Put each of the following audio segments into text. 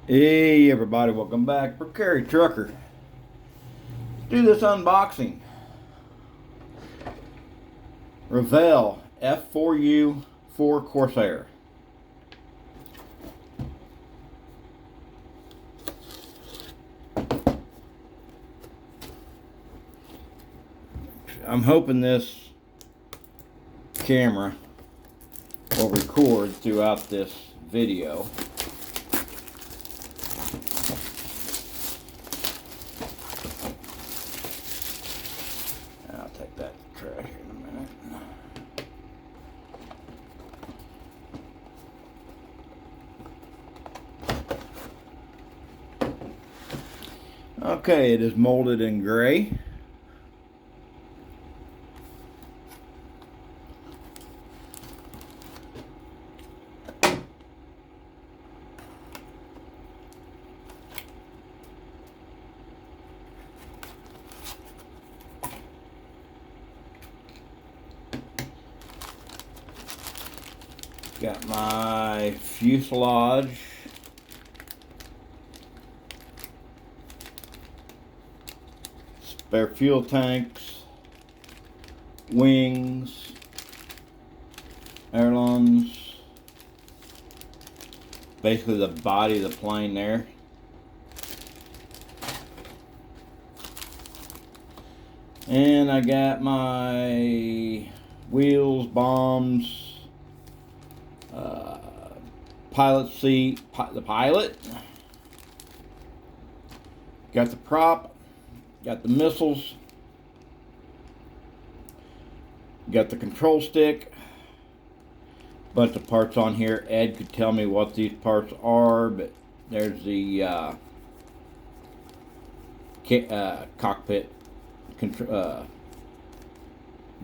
Hey everybody, welcome back. For Carry Trucker. Let's do this unboxing. Revell F4U-4 CORSAIR. I'm hoping this camera will record throughout this video. I'll take that trash here in a minute. Okay, it is molded in gray. Got my fuselage. Spare fuel tanks. Wings. Ailerons. Basically the body of the plane there. And I got my wheels, bombs, pilot seat, the pilot. Got the prop. Got the missiles. Got the control stick. Bunch of parts on here. Ed could tell me what these parts are, but there's the cockpit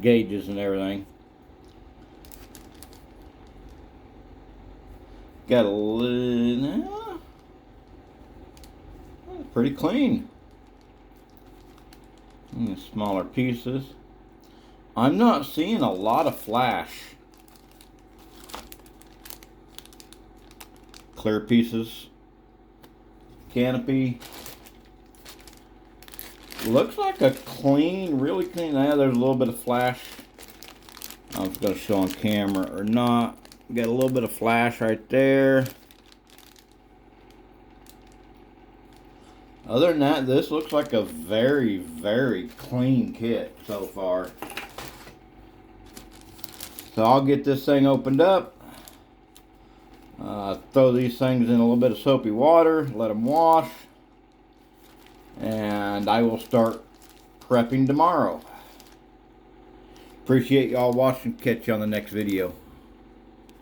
gauges and everything. Got a little, pretty clean. Smaller pieces. I'm not seeing a lot of flash. Clear pieces. Canopy. Looks like a clean, really clean. Yeah, there's a little bit of flash. I don't know if it's going to show on camera or not. Got a little bit of flash right there. Other than that, this looks like a very, very clean kit so far. So I'll get this thing opened up. Throw these things in a little bit of soapy water. Let them wash. And I will start prepping tomorrow. Appreciate y'all watching. Catch you on the next video.